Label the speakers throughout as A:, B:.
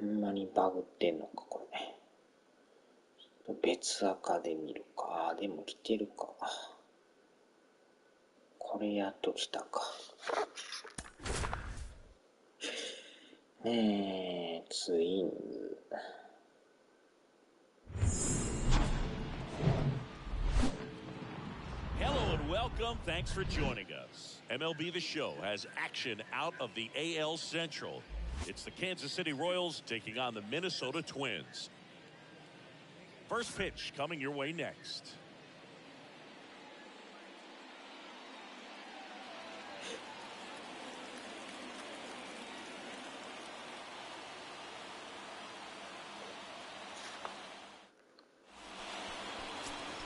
A: ほんまにバグってんのかこれ。別赤で見るか。でも来てるか。これやっと来たか。ツインズ。
B: Hello and welcome. Thanks for joining us. MLB The Show has action out of the AL Central. It's the Kansas City Royals taking on the Minnesota Twins. First pitch coming your way next.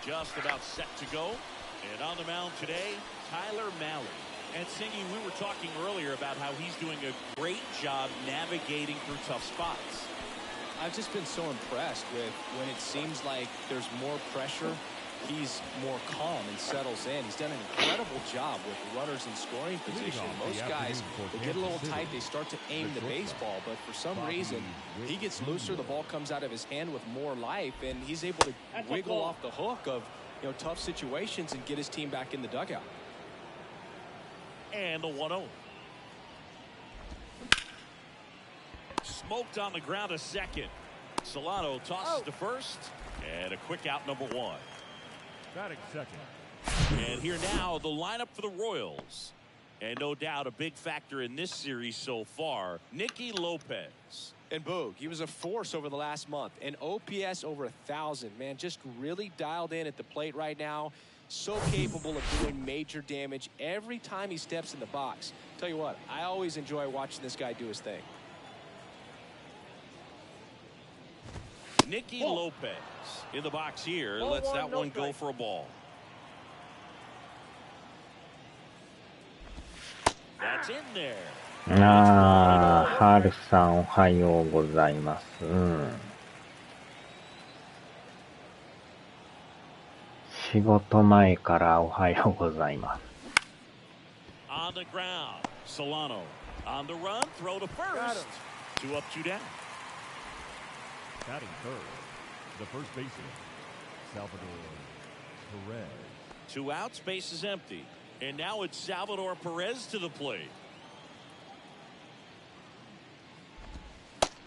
B: Just about set to go. And on the mound today, Tyler Mahle. And Singy, we were talking earlier about how he's doing a great job navigating through tough spots.
C: I've just been so impressed with when it seems like there's more pressure, he's more calm and settles in. He's done an incredible job with runners in scoring position. Most guys, they get a little tight, they start to aim the baseball, but for some reason, he gets looser, the ball comes out of his hand with more life, and he's able to wiggle off the hook of tough situations and get his team back in the dugout.
B: And the 1-0. Smoked on the ground a second. Solano tosses to first, and a quick out, number one.
D: Batting second.
B: And here now, the lineup for the Royals. And no doubt a big factor in this series so far, Nicky Lopez.
C: And Boog, he was a force over the last month. An OPS over 1,000. Man, just really dialed in at the plate right now. So capable of doing major damage every time he steps in the box. Tell you what, I always enjoy watching this guy do his thing.
B: Nicky Lopez in the box here. Lets that one go for a ball. That's in there.
A: ハルさんおはようございます。仕事前からおはようございます。
B: On the ground, Solano on the run, throw to first. 2 up, 2 down.
D: Batting third, the first baseman, Salvador Perez.
B: 2 outs, base is empty. And now it's Salvador Perez to the plate.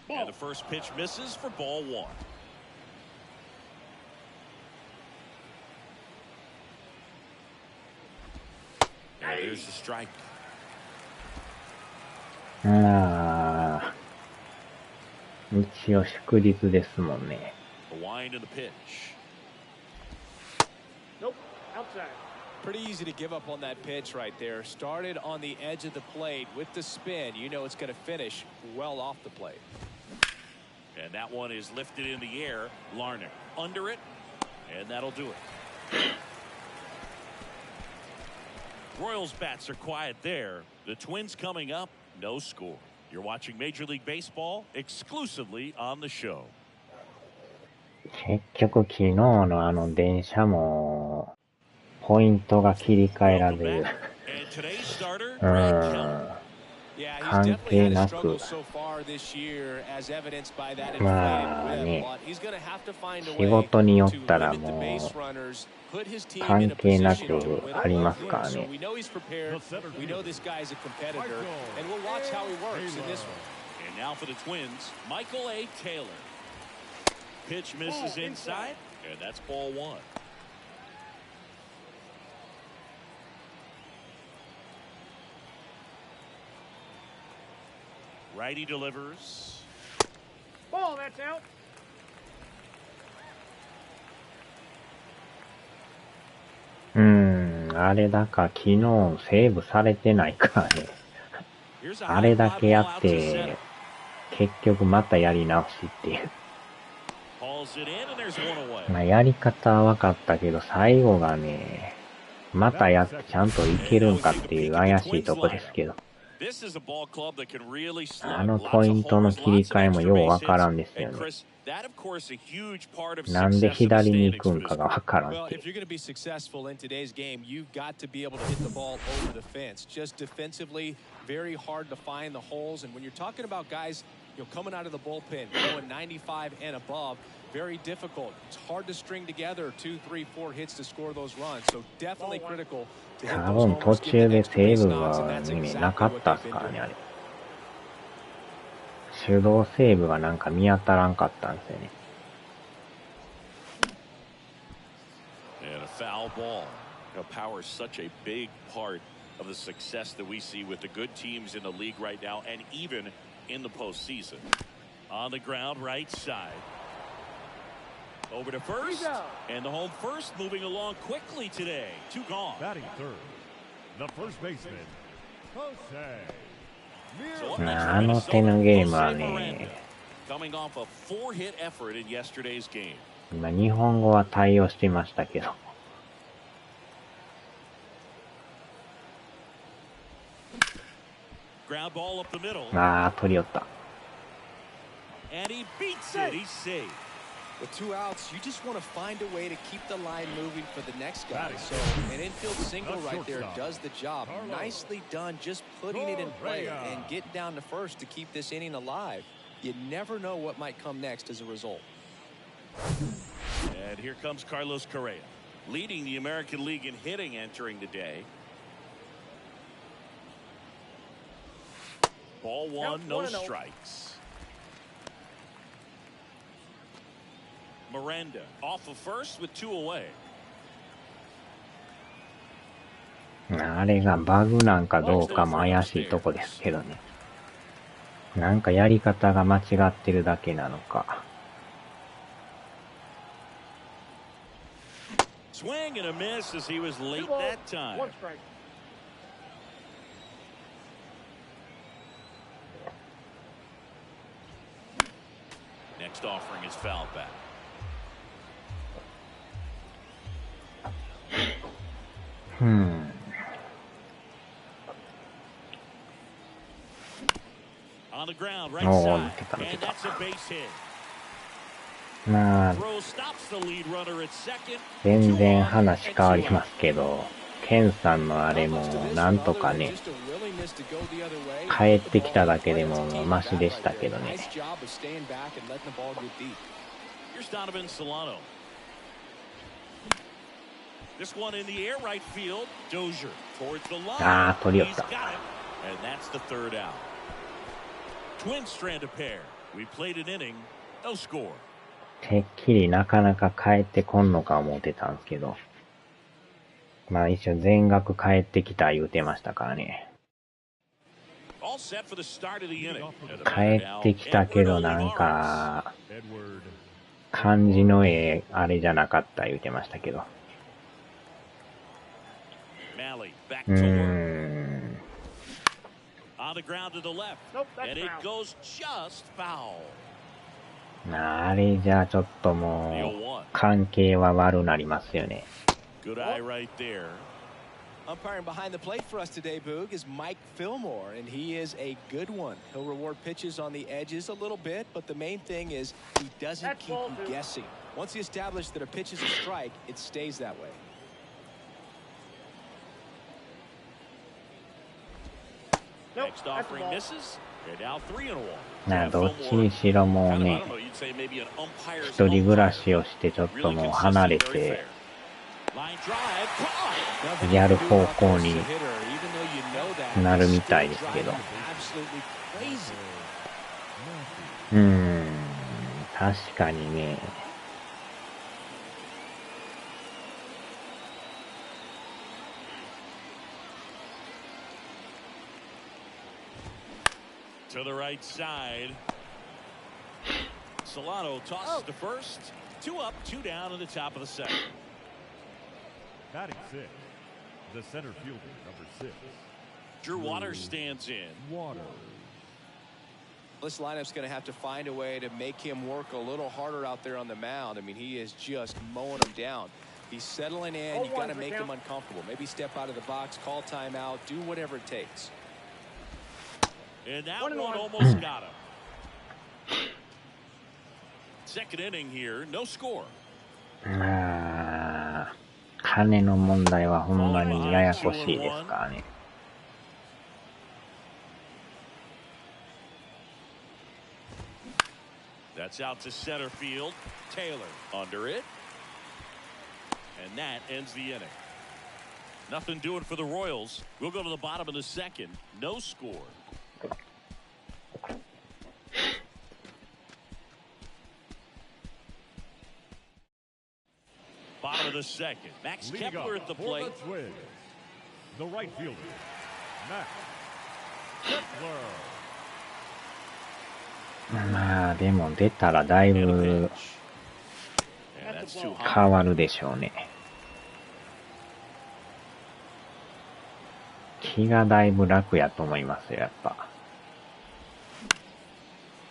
B: And the first pitch misses for ball 1. And there's the strike.
A: 一応祝日ですもんね。
B: The wind and the pitch.
C: Nope, outside. Pretty easy to give up on that pitch right there. Started on the edge of the plate with the spin. You know it's going to finish well off the plate.
B: And that one is lifted in the air. Larnach under it, and that'll do it. Royals bats are quiet there. The Twins coming up, no score. You're watching Major League Baseball exclusively on the show.
A: 結局昨日の電車もポイントが切り替えられる。関係なく。まあね、仕事によったらもう関係なくありますからね。
B: Pitch misses inside, and that's ball 1. Righty delivers.
E: Ball, that's out.
A: あれだか昨日セーブされてないからね。あれだけやって結局またやり直しっていう。まあやり方は分かったけど最後がね、またやってちゃんといけるんかっていう怪しいとこですけど。あのポイントの切り替えもようわからんですよね。なんで左に行くんかがわからんって。
C: Very hard to find the holes, and when you're talking about guys, You know, coming out of the bullpen, going 95 and above, very difficult. It's hard to string together 2, 3, 4 hits to score those runs. So definitely critical to hit
A: 多
C: those
A: 分途
C: homers,
A: 中
C: get the
A: で
C: extra
A: セー
C: base
A: ブ
C: knocks, and
A: が
C: that's
A: ね、な
C: exactly
A: かっ
C: what
A: たっ
C: they've
A: す
C: been
A: からね、あ
C: doing.
A: れ。手動セーブがなんか見当たらんかったんですよね。
B: And a foul ball. You know, power is such a big part of the success that we see with the good teams in the league right now, and even in the postseason. On the ground, right side. Over to first, and the home first moving along quickly today. 2 gone.
D: Batting third, the first baseman, Jose.
A: あの手のゲームはね、
B: Coming off a 4-hit effort in yesterday's game.
A: 今日本語は対応してましたけど。
B: Ground ball up the middle.
A: ああ、取り寄った。
B: And he beats it. He's safe.
C: With 2 outs, you just want to find a way to keep the line moving for the next guy. So an infield single right there does the job. Nicely done, just putting it in play and getting down to first to keep this inning alive. You never know what might come next as a result.
B: And here comes Carlos Correa, leading the American League in hitting entering the day. Ball 1, no strikes. Miranda off of first with 2 away.
A: あれがバグなんかどうかも怪しいとこですけどね。なんかやり方が間違ってるだけなのか。
B: Swing and a miss as he was late that time.
E: 1 strike.
B: Next offering is foul back. On the ground, right side, and that's a base hit.
A: まあ、
B: Throw stops the lead runner at second.
A: 全然話変わりますけど、ケンさんのあれもなんとかね、帰ってきただけでもマシでしたけどね。
B: Here's Donovan Solano. This one in the air, right field. Dozier towards the line.
A: ああ、取り寄っ
B: He's
A: た。
B: got it, and that's the 3rd out. Twin strand of pair. We played an inning, no score.
A: てっきりなかなか帰ってこんのか思ってたんですけど。まあ一応全額帰ってきた言うてましたからね。
B: All set for the start of the inning.
A: 帰ってきたけどなんか、感じのあれじゃなかった言うてましたけど。
B: Malley back to work. On the ground to the left. And it goes just foul.
A: あれじゃあちょっともう関係は悪なりますよね。
B: Good eye right there.
C: Umpiring behind the plate for us today, Boog, is Mike Fillmore, and he is a good one. He'll reward pitches on the edges a little bit, but the main thing is he doesn't keep you guessing. Once he establishes that a pitch is a strike, it stays that way.
B: Next offering misses. And now 3-1.
A: なあどっちにしろもうね、一人暮らしをしてちょっともう離れて、やる方向になるみたいですけど。確かにね。
B: To the right side. Solano tosses to first. 2 up, 2 down in the top of the 2nd.
D: Batting 6, the center fielder, number 6.
B: Drew Waters stands in.
D: Waters.
C: This lineup's going to have to find a way to make him work a little harder out there on the mound. I mean, he is just mowing them down. He's settling in. You've got to make him uncomfortable. Maybe step out of the box, call timeout, do whatever it takes.
B: And that one almost got him. 2nd inning here, no score.
A: まあ、金の問題はほんまにややこしいですからね。
B: That's out to center field. Taylor under it. And that ends the inning. Nothing doing for the Royals. We'll go to the bottom of the second. No score. Bottom of the second. Max
D: Leading
B: Kepler
D: up
B: at the
D: for
B: plate.
D: the Twins, the right fielder, Max Kepler.
A: まあ、でも出たらだいぶ
B: And that's too high.
A: 変わるでしょうね。気がだいぶ楽やと思いますよ、やっぱ。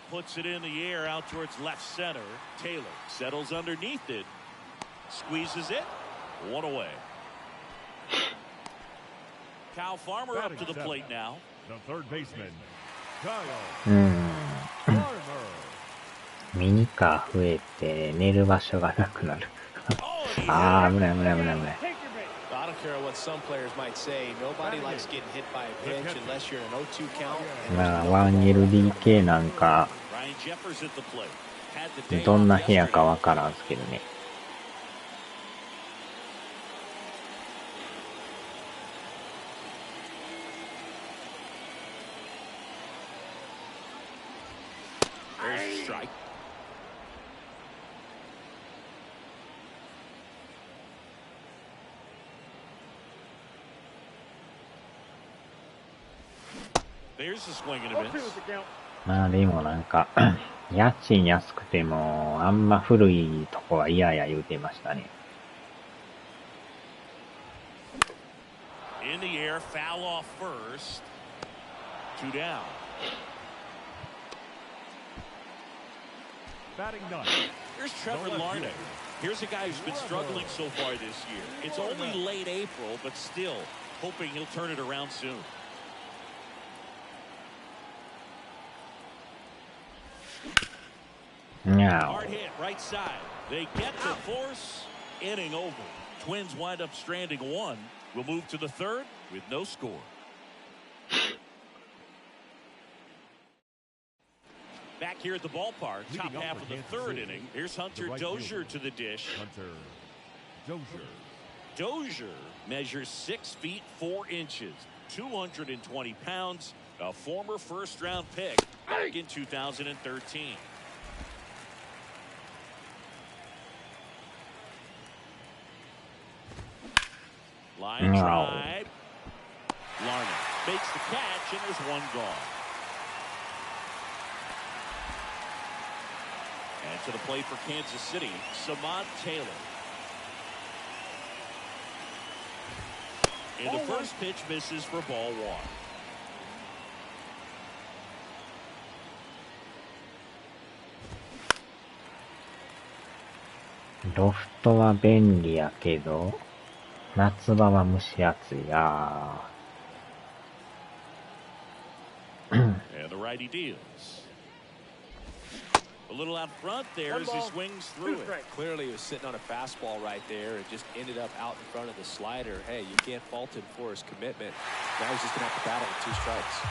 B: Puts it in the air out towards left center. Taylor settles underneath it. Squeezes it. One away. Kyle Farmer up to the plate now.
D: The third baseman, Kyle
A: うん。
D: Farmer.
A: ミニカー増えて寝る場所がなくなる。
B: Oh, and he
A: ああ、
B: hit
A: 危ない危ない危ない危ない。
E: Take your base.
C: I don't care what some players might say. Nobody likes getting hit by a pitch unless you're in an 0-2 count. And
A: まあ、1LDK なんか、
B: Ryan Jeffers at the plate. Had the day
A: どんな
B: off
A: 部屋か
B: yesterday.
A: わからんすけどね。
B: There's a strike. There's a swing and a
E: 0-2
B: miss.
E: is the count.
A: まあでもなんか、家賃安くても、あんま古いとこは嫌や言うてましたね。
B: In the air, foul off first. 2 down.
D: Batting ninth,
B: Here's Trevor Larnach. Here's a guy who's been struggling so far this year. It's only late April, but still hoping he'll turn it around soon.
A: Now,
B: Hard hit, right side. They get the force. Inning over. Twins wind up stranding one. We'll move to the third with no score. Back here at the ballpark, top
D: Leading up
B: half
D: for
B: of the
D: Kansas
B: third
D: City,
B: inning. Here's Hunter
D: the right
B: Dozier
D: fielder.
B: to the dish.
D: Hunter Dozier.
B: Dozier measures 6 feet 4 inches, 220 pounds, a former first-round pick back in 2013. Line
A: Wow.
B: drive. Larnach makes the catch, and there's one gone. And to the plate for Kansas City, Samad Taylor. And the first pitch misses for ball one.
A: ロフトは便利やけど、夏場は蒸し暑い。あ
B: And the righty deals. A little out front there as he swings through it.
C: Clearly, he was sitting on a fastball right there. It just ended up out in front of the slider. Hey, you can't fault him for his commitment. Now he's just going to have to battle with 2 strikes.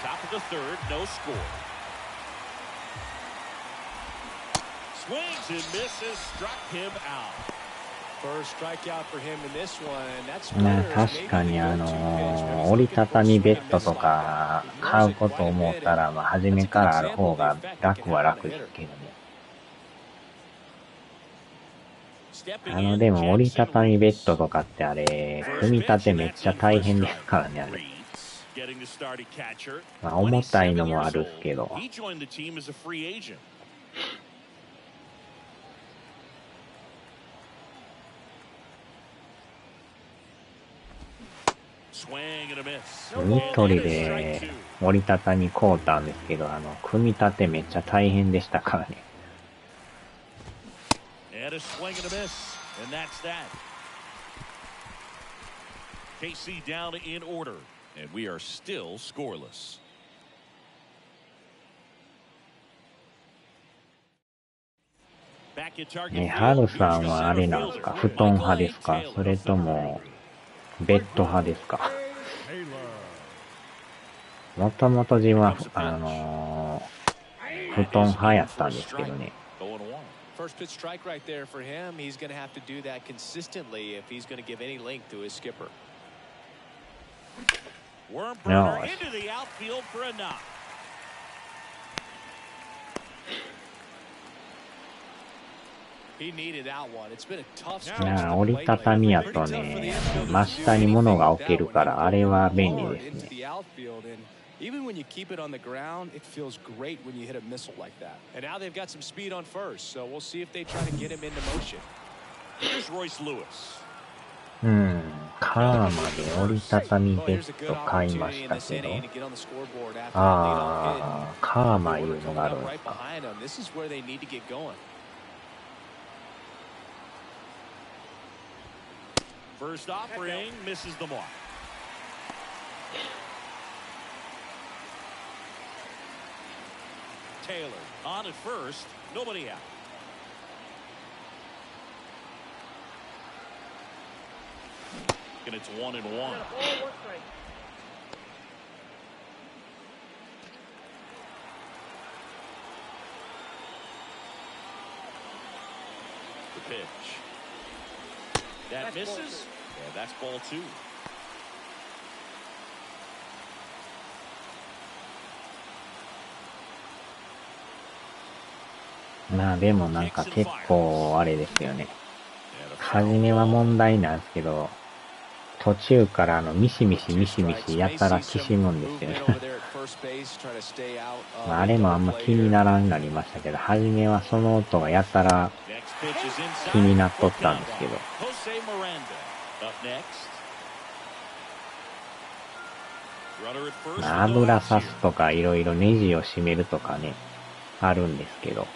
B: Top of the third, no score. Swings and misses, struck him out.
C: First strikeout for him in this one. That's
A: あ、ね、確かに折りたたみベッドとか買うこと思ったら、まあ、初めからある方が楽は楽ですけどね。でも折りたたみベッドとかってあれ、組み立てめっちゃ大変ですからね、あれ。まあ、重たいのもあるっすけど。ニトリで折りたたみ買うたんですけど、組み立てめっちゃ大変でしたからね。
B: And a swing and a miss, and that's that. KC down in order, and we are still scoreless.
A: ハルさんはあれなんですか、布団派ですか、それともベッド派ですか。もともと自分は布団派やったんですけどね。
C: First pitch strike right there for him. He's going to have to do that consistently if he's going to give any length to his skipper.
B: Worm burner into the outfield for a knock.
C: He needed that one. It's been a tough stretch.
A: なあ、折りたたみやとね、真下に物が置けるから、あれは便利ですね。
C: Even when you keep it on the ground, it feels great when you hit a missile like that. And now they've got some speed on first, so we'll see if they try to get him into motion.
B: Here's Royce Lewis.
A: カーマで折りたたみベッド買いましたけど、カーマいうのがあるんですか。
B: First offering misses the mark. Taylor on at first, nobody out. And it's 1-1. The pitch. That misses. Yeah, that's ball 2.
A: まあでもなんか結構あれですよね。初めは問題なんですけど、途中からミシミシやたらきしむんですよね。まああれもあんま気にならんなりましたけど、初めはその音がやたら気になっとったんですけど。まあ油さすとかいろいろネジを締めるとかね、あるんですけど。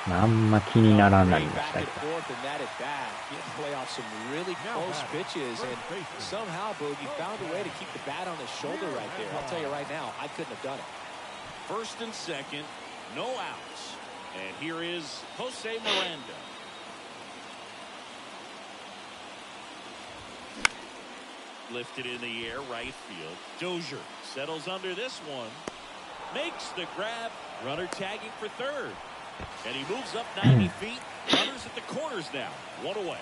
A: あんま気にならないんでしたけど。
B: First and second, no outs. And here is Jose Miranda. Lifted in the air, right field. Dozier settles under this one. Makes the grab. Runner tagging for third. And he moves up 90 feet. Runners at the corners now. 1 away.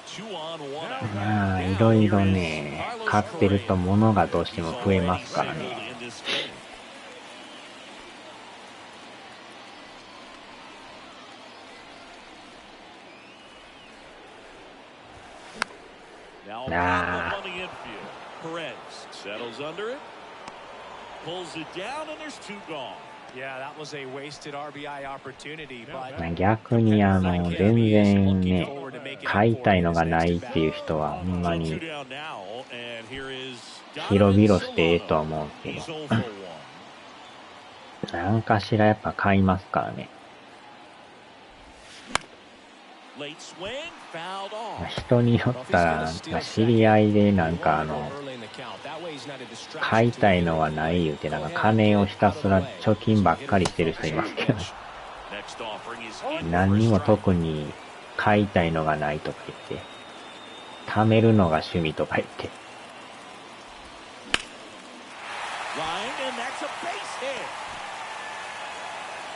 B: 2 on 1 out.
A: まあ、いろいろね、買ってると物がどうしても増えますからね。
B: Perez settles under it, pulls it down, and there's 2 gone.
C: Yeah, that was a wasted RBI opportunity, but
A: 逆に全然ね、買いたいのがないっていう人はほんまに広々してええとは思うんですけど、何かしらやっぱ買いますからね。人によったらなんか知り合いでなんか買いたいのはない言うてなんか金をひたすら貯金ばっかりしてる人いますけど、何にも特に買いたいのがないとか言って、貯めるのが趣味とか言って。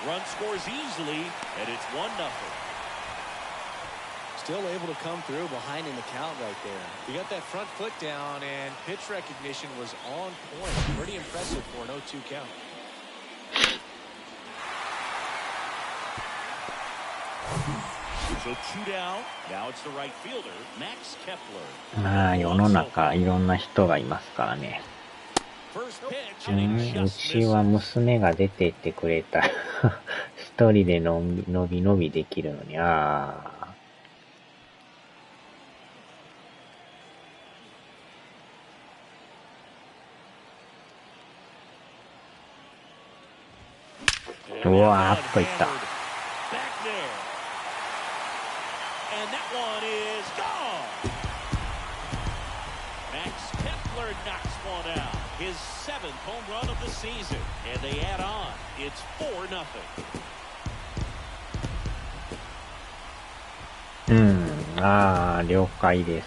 B: Run scores easily, and it's 1-0.
C: Still able to come through behind in the count right there. He got that front foot down, and pitch recognition was on point. Pretty impressive for an 0-2 count.
B: So 2 down. Now it's the right fielder, Max Kepler.
A: まあ世の中いろんな人がいますからね。うちは娘が出てってくれたら一人でのびのびできるのに、うわーっといった。
B: His 7th home run of the season, and they add on. It's 4-0.
A: 了解です。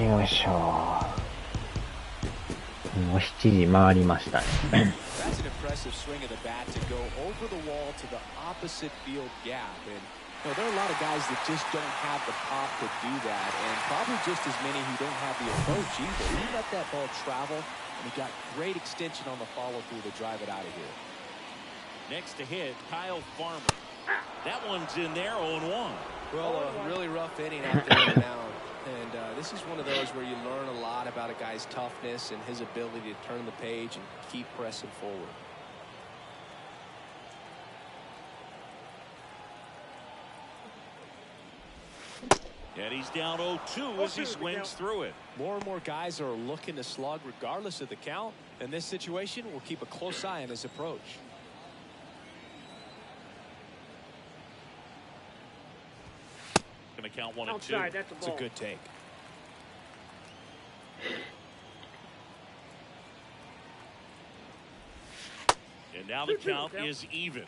A: よいしょ。もう7時回りましたね。
C: That's an impressive swing of the bat to go over the wall to the opposite field gap. And you know, there are a lot of guys that just don't have the pop to do that, and probably just as many who don't have the approach either. He let that ball travel, and he got great extension on the follow-through to drive it out of here.
B: Next to hit, Kyle Farmer. That one's in there, 0-1.
C: Well, a really rough inning out there on the mound. And this is one of those where you learn a lot about a guy's toughness and his ability to turn the page and keep pressing forward.
B: And he's down 0-2 as he swings through it.
C: More and more guys are looking to slug regardless of the count. In this situation, we'll keep a close eye on his approach.
B: Going to count 1 and 2.
E: Outside, that's a
C: It's
E: ball.
C: a good take.
B: And now the count is even.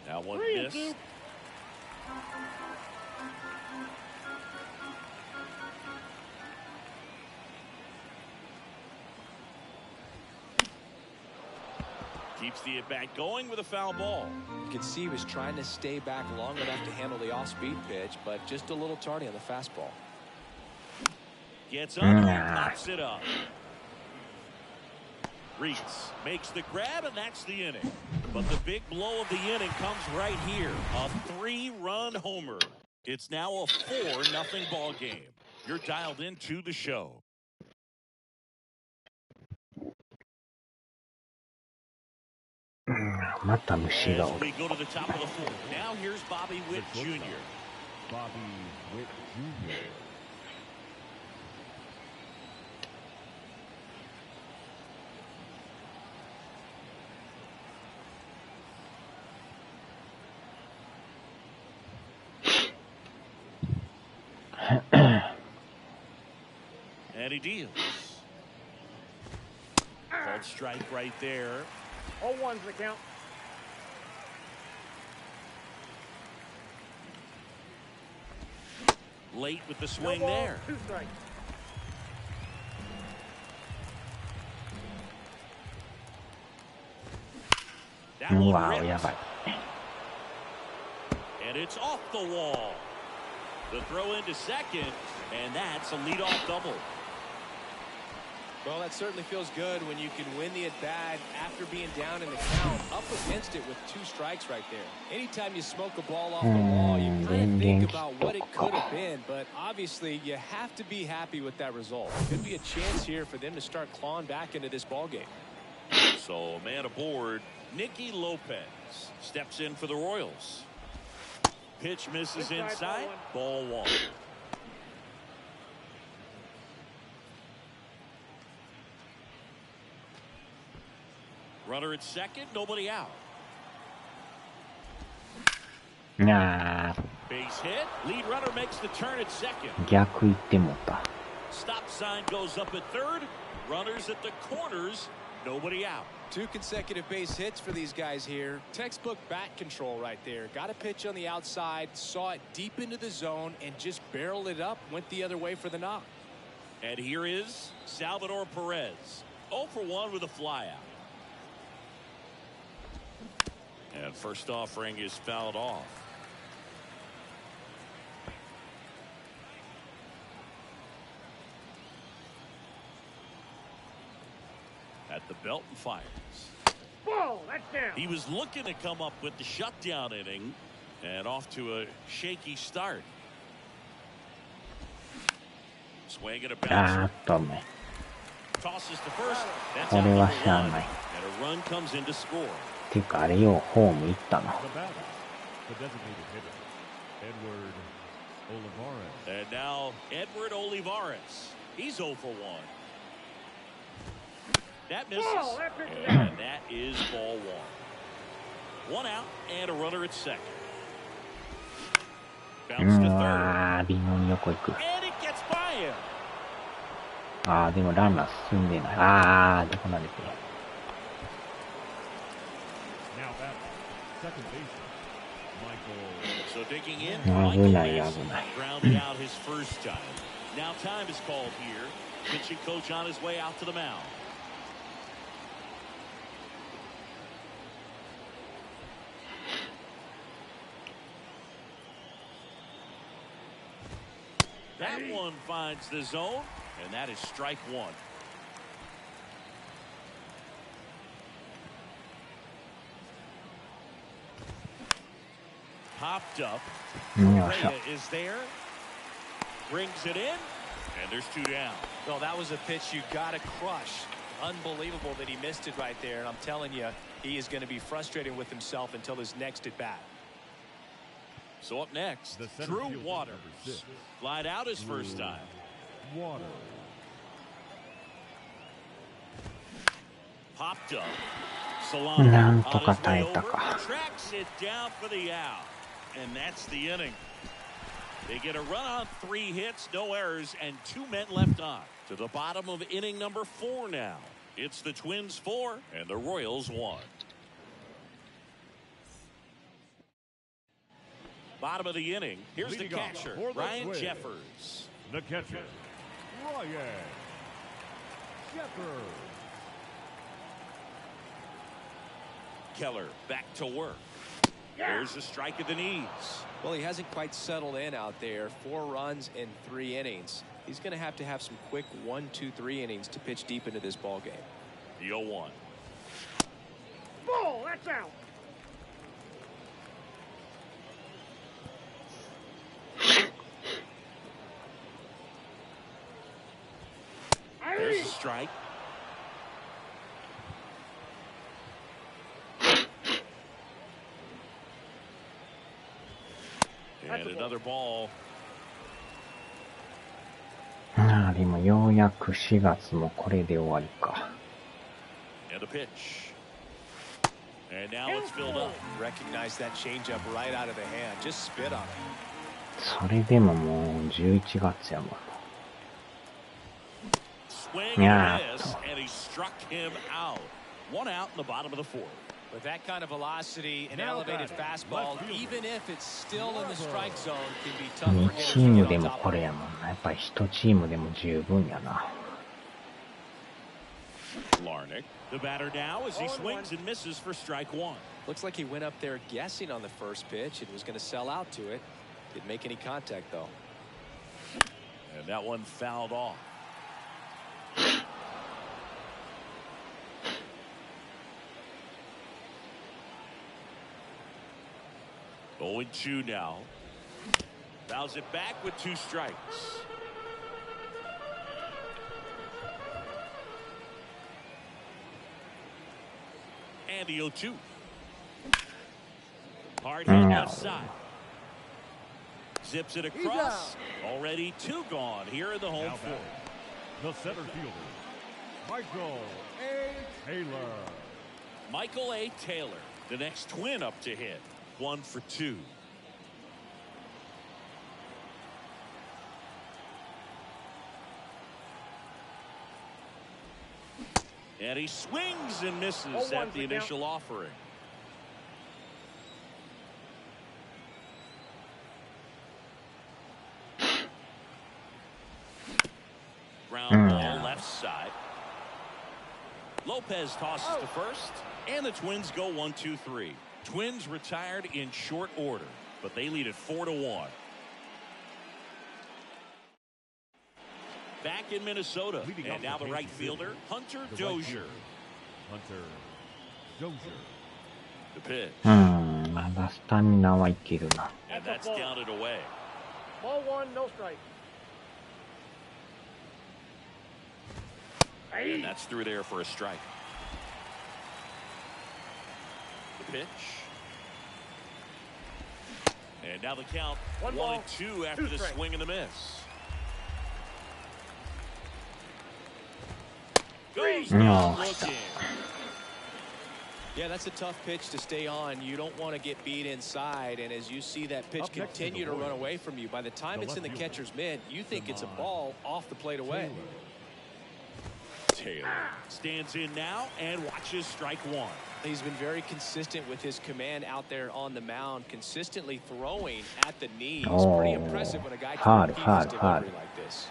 B: Now one miss. Keeps the at-bat going with a foul ball.
C: You can see he was trying to stay back long enough to handle the off-speed pitch, but just a little tardy on the fastball.
B: Gets under and pops it up. Reeks makes the grab, and that's the inning. But the big blow of the inning comes right here. A 3-run homer. It's now a 4-0 ball game. You're dialed into the show. As we go to the top of the 4th. Now here's Bobby Witt Jr.
D: Bobby Witt Jr.
B: And he deals. Called strike right there.
E: 0-1's the count.
B: Late with the swing
E: No ball,
B: there.
E: 2 strikes.
B: That one
A: Wow,
B: ripped.
A: yeah,
B: And it's off the wall. The throw into second, and that's a leadoff double.
C: Well, that certainly feels good when you can win the at-bat after being down in the count, up against it with 2 strikes right there. Anytime you smoke a ball off the wall, you kind of think about what it could have been, but obviously you have to be happy with that result. Could be a chance here for them to start clawing back into this ball game.
B: So, man aboard, Nicky Lopez steps in for the Royals. Pitch misses inside, ball 1. Runner at second, nobody out.
A: Nah,
B: Base hit. Lead runner makes the turn at second.
A: 逆行ってもた。
B: Stop sign goes up at third. Runners at the corners, nobody out.
C: 2 consecutive base hits for these guys here. Textbook bat control right there. Got a pitch on the outside, saw it deep into the zone, and just barreled it up, went the other way for the knock.
B: And here is Salvador Perez. 0 for 1 with a flyout. And first offering is fouled off. At the belt and fires.
E: Ball, that's down.
B: He was looking to come up with the shutdown inning and off to a shaky start. Swing and a
A: あー
B: bouncer.
A: っとね。
B: Tosses to first. That's
A: こ
B: out
A: れ
B: number
A: はしゃあ
B: 1.
A: ない。
B: And a run comes in to score.
A: ていうかあれよ、ホーム行ったな。
D: The batter, the designated hitter, Edward Olivares.
B: And now Edward Olivares. He's 0 for 1. That misses.
E: Ball, that pitch is out.
B: And that is ball 1. 1 out and a runner at second.
A: う
B: Bounce to
A: ん、
B: third.
A: あー、微妙に横行く。
B: And it gets by him.
A: あー、でもランナー進んでない。あー、どこまでて。
D: Now second baseman, Michael.
B: So digging in,
A: 危
B: Michael
A: ない危
B: Mason
A: ない。
B: grounded out his first time. Now time is called here. Pitching coach on his way out to the mound. That one finds the zone, and that is strike one. Popped up.
A: よいしょ。
B: Correa is there. Brings it in, and there's two down.
C: No, that was a pitch you got to crush. Unbelievable that he missed it right there. And I'm telling you, he is going to be frustrated with himself until his next at bat.
B: So up next,
D: The center
B: Drew
D: fielder,
B: Waters.
D: number 6.
B: Flied out his first time.
D: Water.
B: Popped up. Solano
A: なんと
B: on
A: か
B: his way
A: 耐えた
B: over.
A: か。
B: Tracks it down for the out. And that's the inning. They get a run on 3 hits, no errors, and 2 men left on. To the bottom of inning number 4 now. It's the Twins 4 and the Royals 1. Bottom of the inning. Here's the
D: Leading off
B: catcher,
D: for the
B: Ryan
D: Twins.
B: Jeffers.
D: The catcher, Ryan Jeffers.
B: Keller back to work. There's a strike at the knees.
C: Well, he hasn't quite settled in out there. 4 runs in 3 innings. He's going to have some quick 1, 2, 3 innings to pitch deep into this ball game.
B: The 0-1.
E: Ball, that's out.
B: There's a strike. And another ball.
A: ああ、でもようやく4月もこれで終わりか。
B: And a pitch. And now it's filled up.
C: Recognize that changeup right out of the hand. Just spit on it.
A: それでももう11月やもん。
B: Swing
A: Yeah.
B: and miss, and he struck him out. 1 out in the bottom of the 4th.
C: With that kind of velocity, an
D: Now
C: elevated
D: batting,
C: fastball,
D: left fielder.
C: even if it's still in the strike zone, can be tough
A: 2
C: for
A: チ
C: hitters
A: ー
C: to
A: ム
C: get
A: で
C: on
A: も
C: top
A: こ
C: of.
A: れやもんな。やっぱり1チームでも十分やな。
B: Larnick, the batter now as he swings and misses for strike 1.
C: Looks like he went up there guessing on the first pitch and was going to sell out to it. Didn't make any contact, though.
B: And that one fouled off. Oh, 0-2 now. Fouls it back with 2 strikes. And the 0-2. Hard hit left side. Zips it across. Already 2 gone here in the home
D: Now
B: 4.
D: batting, the center fielder, Michael A. Taylor.
B: Michael A. Taylor, the next Twin up to hit. 1 for 2. And he swings and misses at the initial offering. Ground ball left side. Lopez tosses to first, and the Twins go 1-2-3. Twins retired in short order, but they lead it 4-1. Back in Minnesota,
D: Leading
B: and
D: off
B: now
D: the
B: the right
D: bases,
B: fielder, Hunter
D: the right
B: Dozier.
D: fielder, Hunter Dozier.
B: The pitch,
A: まだスタミナはいけるな。
B: and that's downed away.
E: Ball 1, no strike.
B: And that's through there for a strike. The pitch. And now the count
E: 1 ball,
B: 1-2 after
E: 2
B: the
E: strikes.
B: swing and the miss. Goes
A: No.
B: down looking.
C: Yeah, that's a tough pitch to stay on. You don't want to get beat inside, and as you see that pitch
D: Up next to
C: continue
D: the
C: to run
D: Royals,
C: away from you, by the time
D: the
C: it's in the
D: left fielder,
C: catcher's mitt, you think it's a
D: Devon
C: ball off the plate away.
B: Taylor stands in now and watches strike one.
C: He's been very consistent with his command out there on the mound, consistently throwing at the knees. Pretty impressive when a guy can repeat his delivery like this.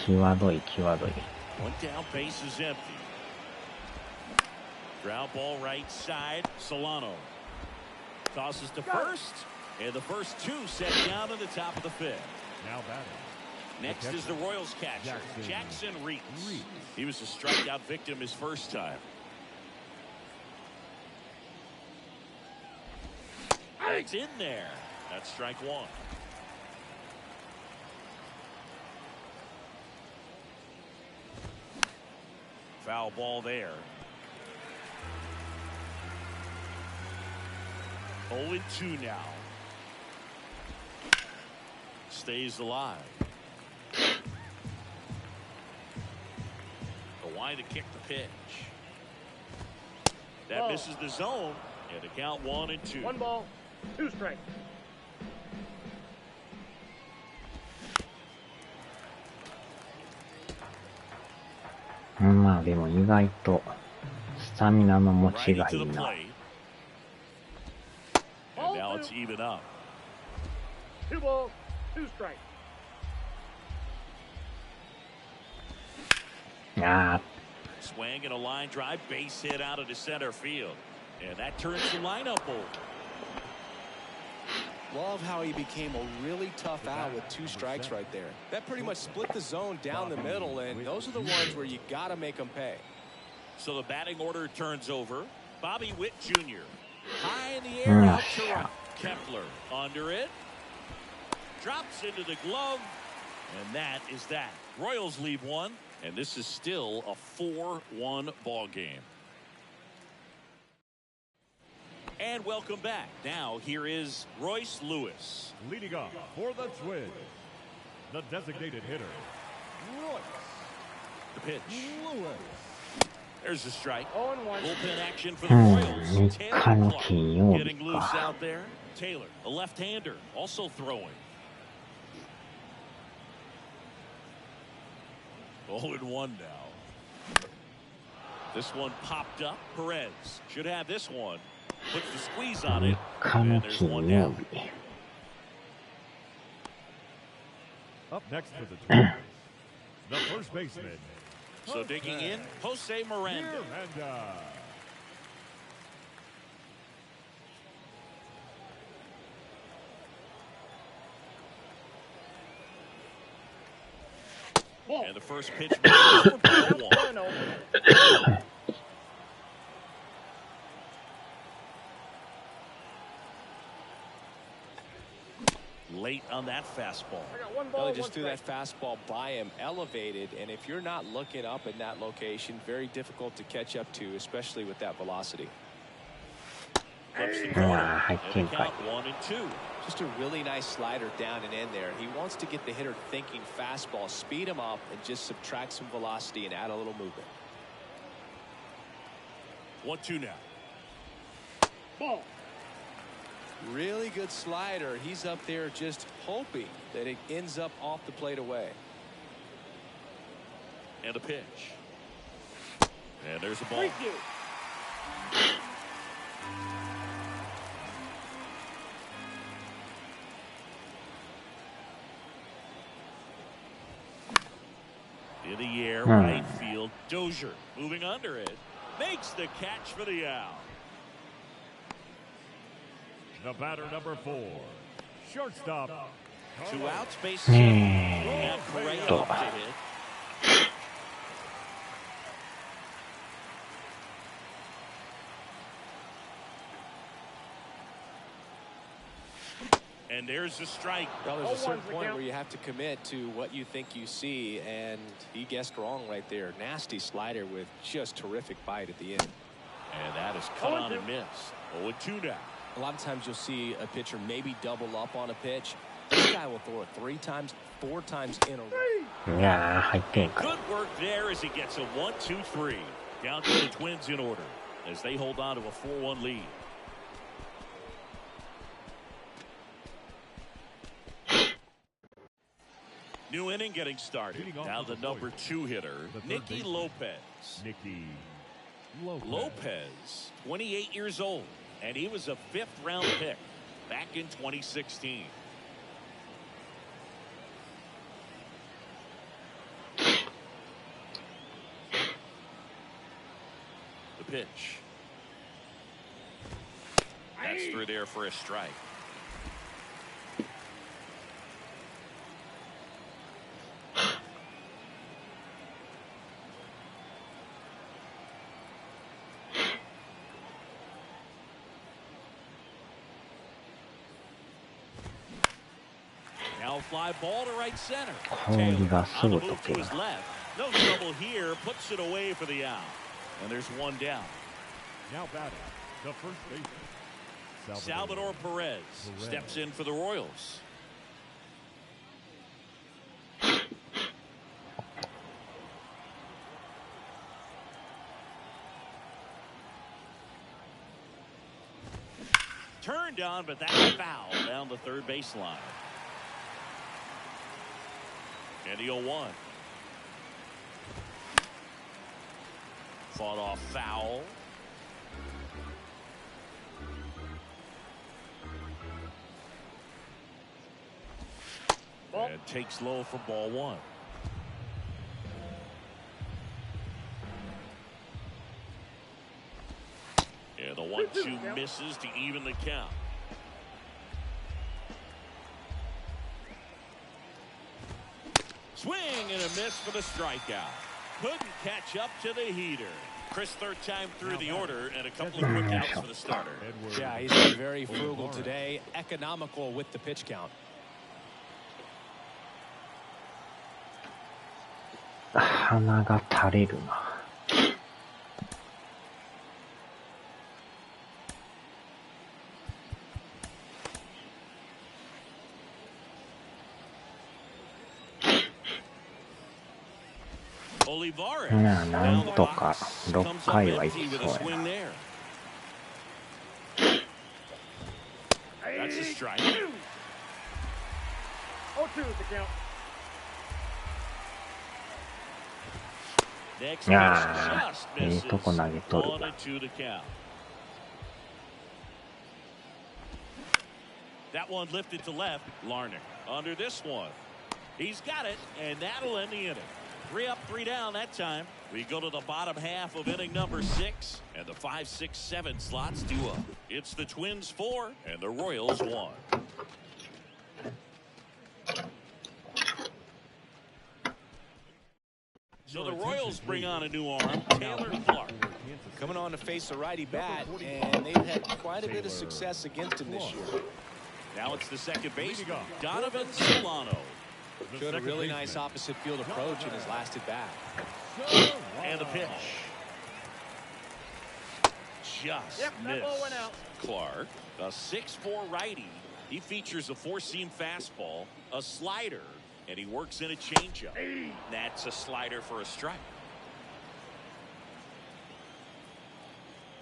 A: 際どい際どい。
B: One down, base is empty. Ground ball right side. Solano tosses to first, and the first two set down in the top of the fifth.
D: Now batting.
B: Next is the Royals catcher, Jackson Reitz. He was a strikeout victim his first time. It's in there. That's strike one. Foul ball there. 0-2 now. Stays alive. The wide to kick the pitch. That misses the zone. And a count 1-2.
E: 1 ball, 2 strikes.
A: まあでも意外とスタミナの持ちがいいな。
B: And now it's even up.
E: 2 balls, 2 strikes.
A: あ
B: Swing and a line drive, base hit out into center field. And that turns the lineup over.
C: Love how he became a really tough out with 2 strikes right there. That pretty much split the zone down the middle, and those are the ones where you got to make them pay.
B: So the batting order turns over. Bobby Witt Jr. High in the air out to right. Kepler under it. Drops into the glove. And that is that. Royals leave one. And this is still a 4-1 ball game. And welcome back. Now here is Royce Lewis.
D: Leading off for the Twins, the designated hitter, Royce.
B: The pitch.
D: Lewis.
B: There's a strike.
E: 0-1.
B: Bullpen action for the Royals. Taylor Clark
A: 金曜日
B: getting loose
A: か。
B: out there. Taylor, a left-hander, also throwing. 0-1 now. This one popped up. Perez should have this one. Puts the squeeze on it.
A: 3日の
B: And there's
A: 金
B: one
A: 曜
B: down.
A: 日。
D: Up next for the Twins, the first baseman,
B: So digging in, Jose Miranda.
D: Miranda.
E: Ball.
B: And the first pitch misses for ball one.
E: 1-0.
B: Late on that fastball.
E: I got 1
C: Well,
E: ball,
C: they
E: 1
C: just threw
E: strike.
C: that fastball by him, elevated, and if you're not looking up in that location, very difficult to catch up to, especially with that velocity.
B: Flips the
A: う
B: corner.
A: わ入っ
B: And
A: て
B: the
A: んかい。
B: count 1-2.
C: Just a really nice slider down and in there. He wants to get the hitter thinking fastball, speed him up, and just subtract some velocity and add a little movement.
B: 1-2 now.
E: Ball.
C: Really good slider. He's up there just hoping that it ends up off the plate away.
B: And a pitch. And there's a ball.
E: Thank you.
B: In the air, right field. Dozier moving under it. Makes the catch for the out.
D: The batter number 4, shortstop.
B: 2 outs, base
A: ね
B: and Correa
A: と
B: up to hit. And there's a strike.
C: Well, there's a
E: 0-1's
C: certain
E: the
C: point
E: count.
C: where you have to commit to what you think you see, and he guessed wrong right there. Nasty slider with just terrific bite at the end.
B: And that is cut on and missed. 0-2 now.
C: A lot of times you'll see a pitcher maybe double up on a pitch. This guy will throw it 3 times, 4 times in a row.
A: いやー入ってんかい。
B: Good work there as he gets a 1-2-3. Down to the Twins in order as they hold on to a 4-1 lead. New inning getting started. Now the number 2 hitter, Nicky Lopez.
D: Nicky
B: Lopez, 28 years old, and he was a 5th-round pick back in 2016. The pitch. That's through there for a strike. Now fly ball to right center. Taylor on the move to his left. No trouble here. Puts it away for the out. And there's one down.
D: now batting the first baseman.
B: Salvador Perez steps in for the Royals. Turned on, but that's foul down the third baseline. And the 0-1. Fought off foul. And takes low for ball one. And the 1-2 misses to even the count. Swing and a miss for the strikeout. Couldn't catch up to the heater. Chris, third time through the order and a couple of quick outs for the starter.
C: Yeah, he's been very frugal today. Economical with the pitch count.
A: 鼻が垂れるな。なんとか6回はいきそうやな。
B: That's a strike.
E: 0-2 is the count.
A: いやー、いいとこ投げとるわ。
B: That one lifted to left. Larnach under this one. He's got it, and that'll end the inning. 3 up, 3 down that time. We go to the bottom half of inning number 6, and the 5, 6, 7 slots do up. It's the Twins 4 and the Royals 1. So the Royals bring on a new arm, Taylor Clark.
C: Coming on to face a righty bat, and they've had quite a bit of success against him this year.
B: Now it's the second baseman, Donovan Solano.
C: Showed a really nice opposite field approach in his last at bat.
B: And the pitch. Just missed. Clark, a 6'4" righty. He features a 4-seam fastball, a slider, and he works in a changeup. That's a slider for a strike.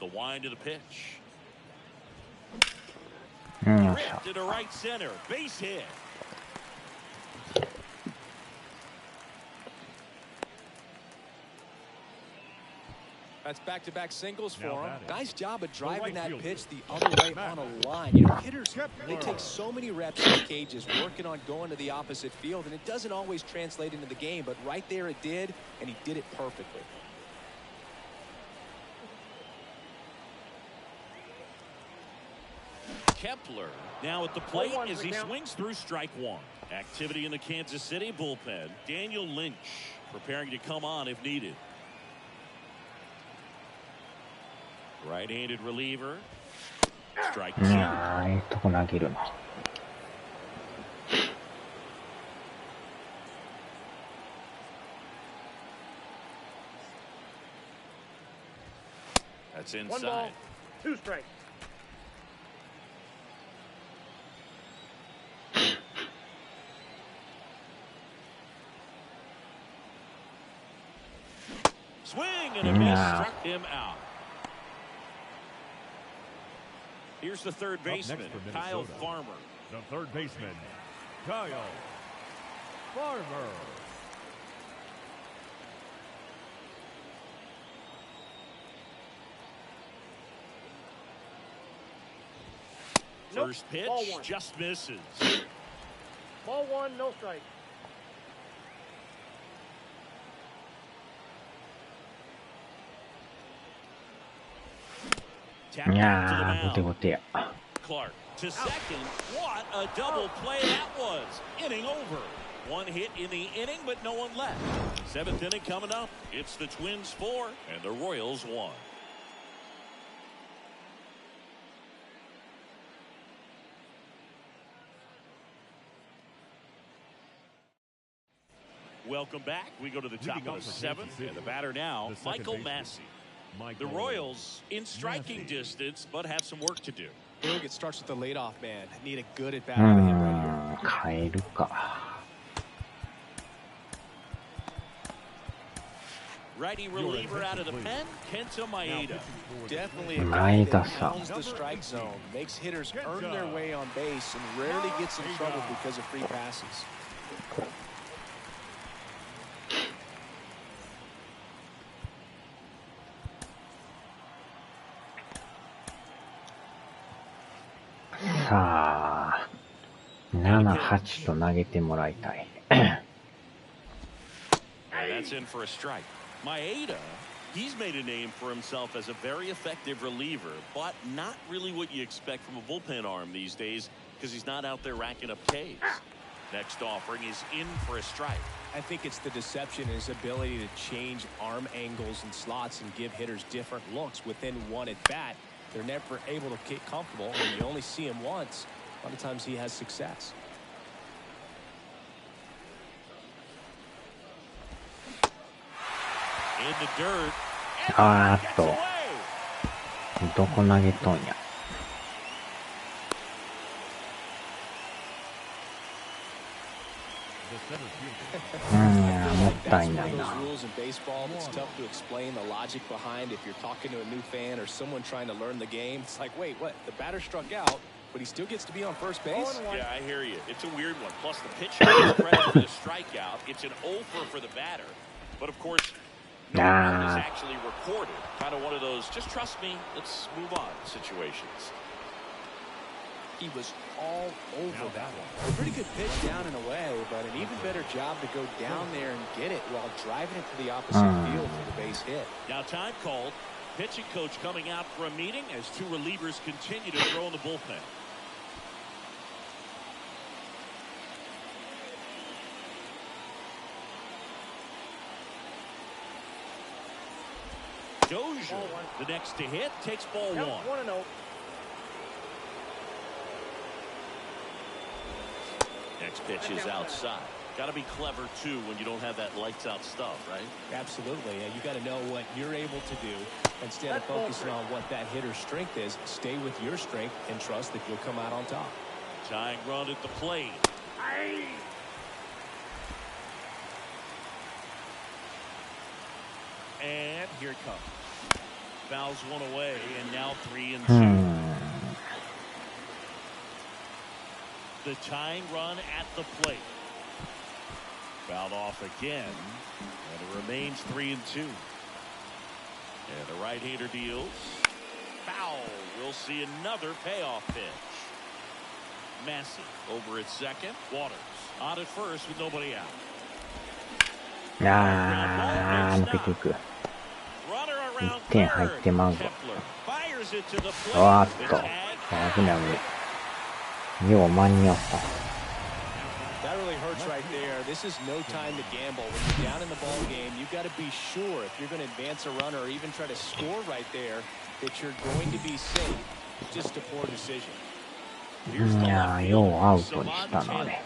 B: The wind to the pitch. Ripped to right center. Base hit.
C: That's back-to-back singles for him. Nice job of driving that pitch the other way on a line. You know, hitters, they take so many reps in the cages working on going to the opposite field, and it doesn't always translate into the game, but right there it did, and he did it perfectly.
B: Kepler now at the plate as he swings through strike one. Activity in the Kansas City bullpen. Daniel Lynch preparing to come on if needed. Right-handed reliever. Strike two.
A: いいとこ投げるな。
B: That's
E: 1
B: inside.
E: ball, 2 strikes.
B: Swing and a miss, struck him out. Here's the third baseman, Kyle Farmer.
D: The third baseman, Kyle Farmer.
B: First pitch
E: Ball one.
B: just misses.
E: Ball one, no strike.
B: Tapped
A: い
B: to the
A: やー、後手
B: mound.
A: 後手や。
B: Clark to second. What a double play that was. Inning over. One hit in the inning, but no one left. Seventh inning coming up. It's the Twins 4 and the Royals 1. Welcome back. We go to the top of the seventh, and the batter now, Michael Massey. The Royals in striking distance, but have some work to do.
C: It starts with the leadoff man. Need a good at bat
A: う
C: out of him right here.
A: ん、変えるか。
B: Righty reliever out of the pen, Kenta Maeda.
C: Definitely a guy
A: Maeda
C: that
A: さん。
C: pounds the strike zone, makes hitters earn their way on base, and rarely gets in trouble because of free passes. さあ、7、8と投げてもらいたい。
B: And that's in for a strike. Maeda, he's made a name for himself as a very effective reliever, but not really what you expect from a bullpen arm these days because he's not out there racking up Ks. Next offering is in for a strike.
C: I think it's the deception, his ability to change arm angles and slots and give hitters different looks within one at bat. They're never able to get comfortable, and you only see him once. A lot of times he has success.
B: In the dirt.
A: あーっと、どこ投げとんや。もったいないな。
C: Rules in baseball, it's tough to explain the logic behind if you're talking to a new fan or someone trying to learn the game. It's like, wait, what? The batter struck out, but he still gets to be on first base?
B: Yeah, I hear you. It's a weird one. Plus, the pitcher gets credit for the strikeout. It's an over for the batter. But, of course, no out is actually recorded. Kind of one of those, just trust me, let's move on situations.
C: He was all over that one. A pretty good pitch down and away, but an even better job to go down there and get it while driving it to the opposite field for the base hit.
B: Now time called. Pitching coach coming out for a meeting as two relievers continue to throw in the bullpen. Dozier, the next to hit, takes ball one.
E: 1-0.
B: Next pitch is outside. Got to be clever, too, when you don't have that lights-out stuff, right?
C: Absolutely, and you got to know what you're able to do. Instead of focusing on what that hitter's strength is, stay with your strength and trust that you'll come out on top.
B: Tying run at the plate. And here it comes. Fouls one away, and now 3-2. The tying run at the plate. Fouled off again, and it remains 3-2. And the right-hander deals. Foul. We'll see another payoff pitch. Massey over at second. Waters on at first with nobody out.
A: 抜けていく。1点入ってまうぞ。おーっと、危ない危ない。よう間に合った。
C: That really hurts right there. This is no time to gamble. When you're down in the ball game, you've got to be sure if you're going to advance a runner or even try to score right there that you're going to be safe. Just a poor decision.
A: いやー、ようアウトにしたな、あれ。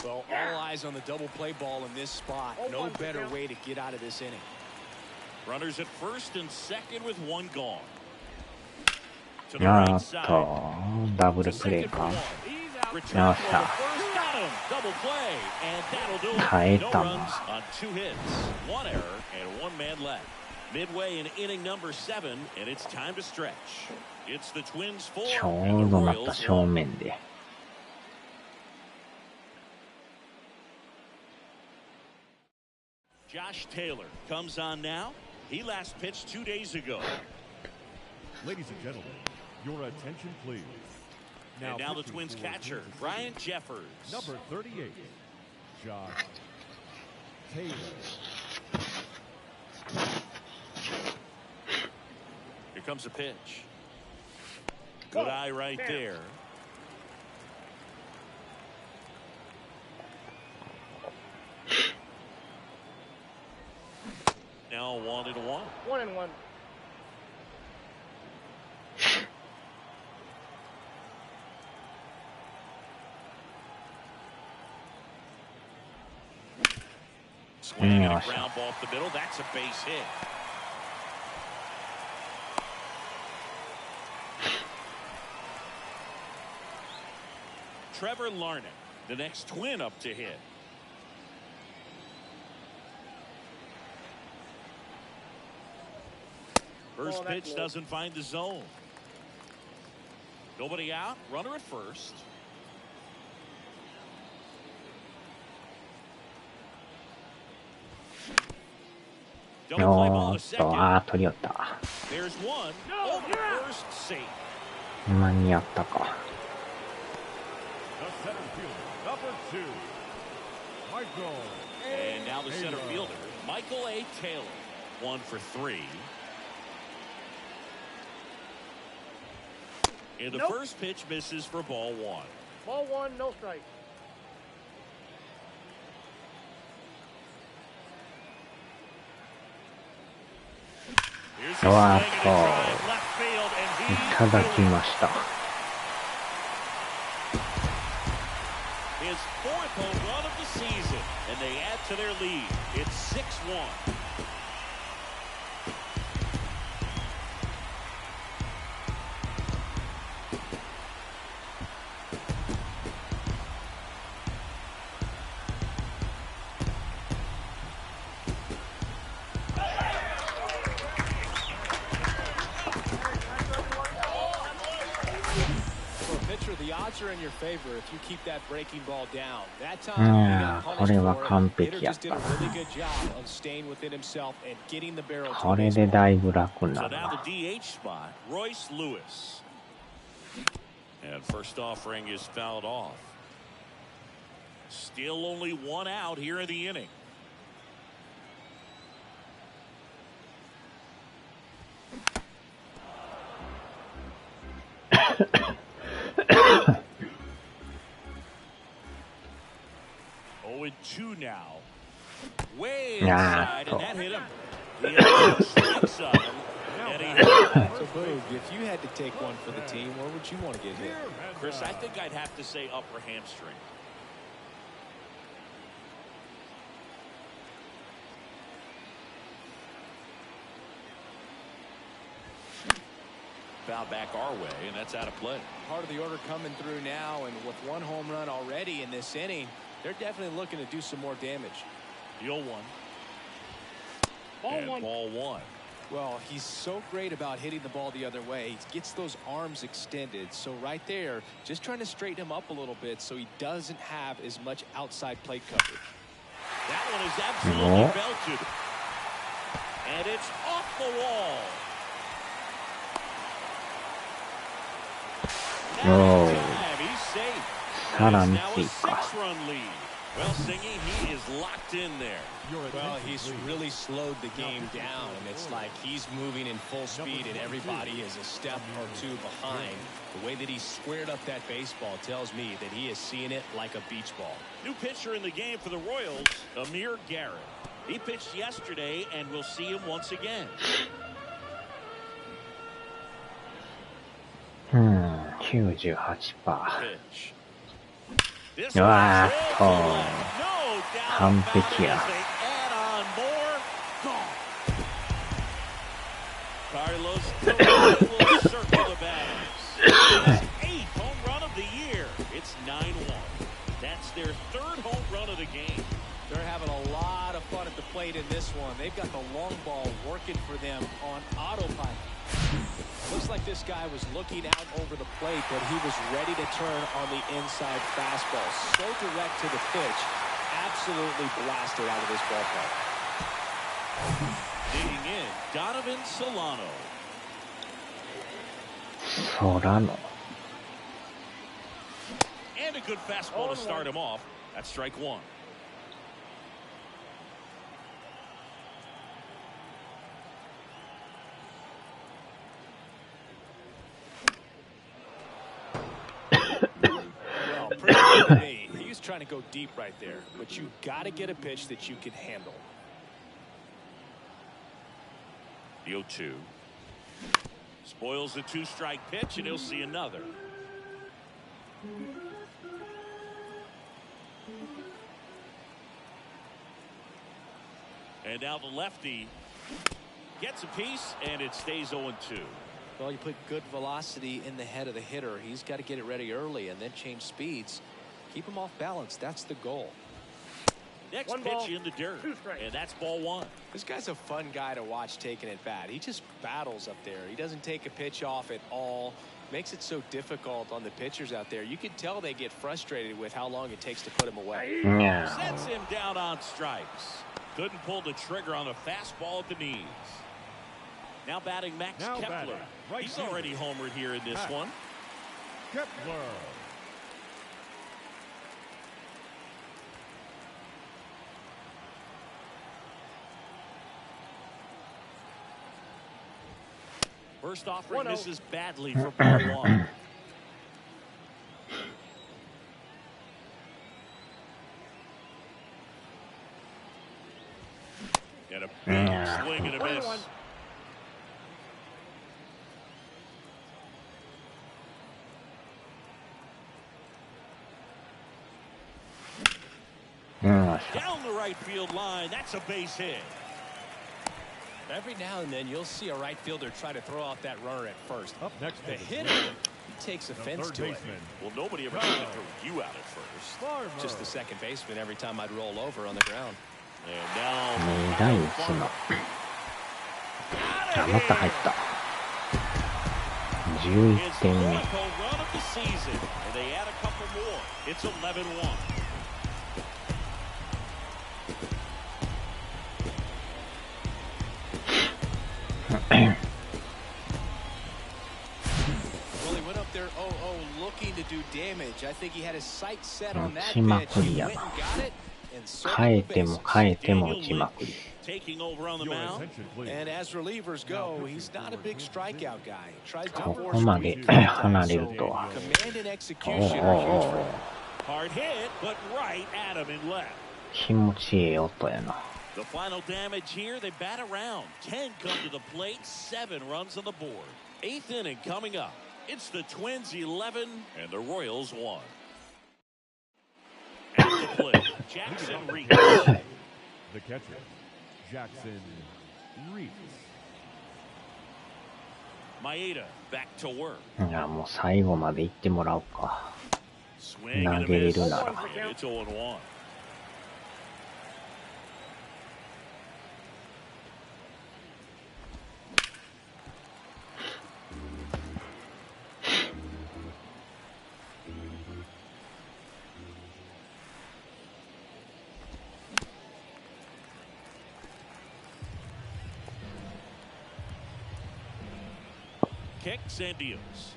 C: Well, all eyes on the double play ball in this spot. No better way to get out of this inning.
B: Runners at first and second with one gone.
A: やっと、ダブルプレーか。よっしゃ。耐えたな。
B: Midway in inning number 7, and it's time to stretch. It's the Twins 4
A: ちょ
B: and
A: う
B: the
A: どまた
B: Royals
A: 正
B: 1.
A: 面で。
B: Josh Taylor comes on now. He last pitched 2 days ago.
D: Ladies and gentlemen, your attention please.
B: And now the
D: pitching
B: Twins
D: for
B: catcher,
D: Kansas City,
B: Brian Jeffers.
D: number 38, Josh Taylor.
B: Here comes a pitch. Good eye right there. Now 1-1.
E: 1-1.
B: Swinging a ground ball up the middle. That's a base hit. Trevor Larnach, the next Twin up to hit. First pitch doesn't find the zone. Nobody out. Runner at first. Double play ball to second.
A: 取り寄った。
B: There's one. Over first, safe.
A: 間に合ったか。
D: The center fielder, number 2, Michael.
B: And now the center fielder, Michael A. Taylor. 1 for 3. And the first pitch misses for ball 1.
E: Ball 1, no strike.
B: Here's a
A: うわ
B: swing
A: ーっと、
B: and a drive left field, and
A: い
B: he's
A: ただきました。
B: his 4th home run of the season, and they add to their lead. It's 6-1.
C: The odds are in your favor if you keep that breaking ball down. That time, he got punished for it. Hitter just did a really good job of staying within himself and getting the barrel to the
A: これでだいぶ楽にな
B: So
A: る
B: now
A: な。
B: the DH spot, Royce Lewis. And first offering is fouled off. Still only 1 out here in the inning. Oh, 2 now. Way inside, and that hit him. He had strikes on him, and he hit him.
C: So, Boog, if you had to take one for the team, where would you want to get hit?
B: Chris, I think I'd have to say upper hamstring. Foul back our way, and that's out of play.
C: Part of the order coming through now, and with 1 home run already in this inning, they're definitely looking to do some more damage.
B: The 0-1.
E: Ball 1.
B: Ball 1.
C: Well, he's so great about hitting the ball the other way. He gets those arms extended. So right there, just trying to straighten him up a little bit so he doesn't have as much outside plate coverage.
B: That one is absolutely belted. And it's off the wall.
A: Oh.
B: He's safe.
A: さらに
B: Now a
A: 追加。
B: 6-run lead. Well, Singy, he is locked in there.
C: Well, he's really slowed the game down, and it's like he's moving in full speed, and everybody is a step or 2 behind. The way that he squared up that baseball tells me that he is seeing it like a beach ball.
B: New pitcher in the game for the Royals, Amir Garrett. He pitched yesterday, and we'll see him once again.
A: 98%。
B: Pitch. This
A: うわ
B: one
A: ーっ
B: drilled
A: と、
B: to left. No doubt
A: 完
B: about it
A: 璧や。
B: as they add on more. Gone. Carlos will circle the bags. His 8th home run of the year. It's 9-1. That's their 3rd home run of the game.
C: They're having a lot of fun at the plate. plate in this one. They've got the long ball working for them on autopilot. Looks like this guy was looking out over the plate, but he was ready to turn on the inside fastball. So direct to the pitch. Absolutely blasted out of this ballpark.
B: Digging in, Donovan Solano.
A: Solano.
B: And a good fastball to start him off. That's strike one.
C: Well, pretty good to me. He was trying to go deep right there, but you got to get a pitch that you can handle.
B: The 0-2. Spoils the two-strike pitch, and he'll see another. And now the lefty gets a piece, and it stays 0-2.
C: Well, you put good velocity in the head of the hitter. He's got to get it ready early and then change speeds. Keep him off balance. That's the goal.
B: Next pitch in the dirt, and that's ball one.
C: This guy's a fun guy to watch taking at bat. He just battles up there. He doesn't take a pitch off at all. Makes it so difficult on the pitchers out there. You can tell they get frustrated with how long it takes to put him away.
A: Yeah.
B: Sets him down on strikes. Couldn't pull the trigger on the fastball at the knees. Now batting Max Kepler. He's already homered here in this one.
D: Kepler.
B: First offering misses badly for ball one. And a big swing and a miss. Down the right field line. That's a base hit.
C: Every now and then you'll see a right fielder try to throw out that runner at first.
D: Up next,
C: the hitter, he takes offense to it.
B: Well, nobody ever tried to throw you out at first.
D: Farmer.
C: Just the second baseman every time I'd roll over on the ground.
B: And now
A: 第一の。あ、また入った。11
B: it's the
A: 点目。
B: run of the season, and they add a couple more. It's 11-1.
C: Well, he went up there 0-0 looking to do damage. I think he had his sights set on that
A: 打ちま
C: pitch.
A: く
C: He
A: りや
C: went
A: な。
C: and got it and
A: 変え
C: circled the
A: ても
C: bases.
A: 変えても打ちまくり。
B: Taking over on the
D: Your
B: mound.
D: attention, please.
C: And as relievers go, he's not a big strikeout guy. Tries to
A: こ
C: force
A: こまで
C: relief
A: 離れるとは。
C: command and
A: お
C: execution
A: う
C: are huge
A: おう
C: for
A: おう
C: him.
B: Hard hit, but right at him and left.
A: 気持ちいい音やな。
B: The final damage here, they bat around. 10 come to the plate, 7 runs on the board. 8th inning coming up. It's the Twins 11 and the Royals 1. At the plate, Jackson Reed.
D: The catcher, Jackson Reed.
B: Maeda back to work.
A: いや、もう最後まで行ってもらおうか。
B: Swing and a
A: 投げれ
B: miss.
A: るなら。
B: And it's 0-1. Kicks and deals.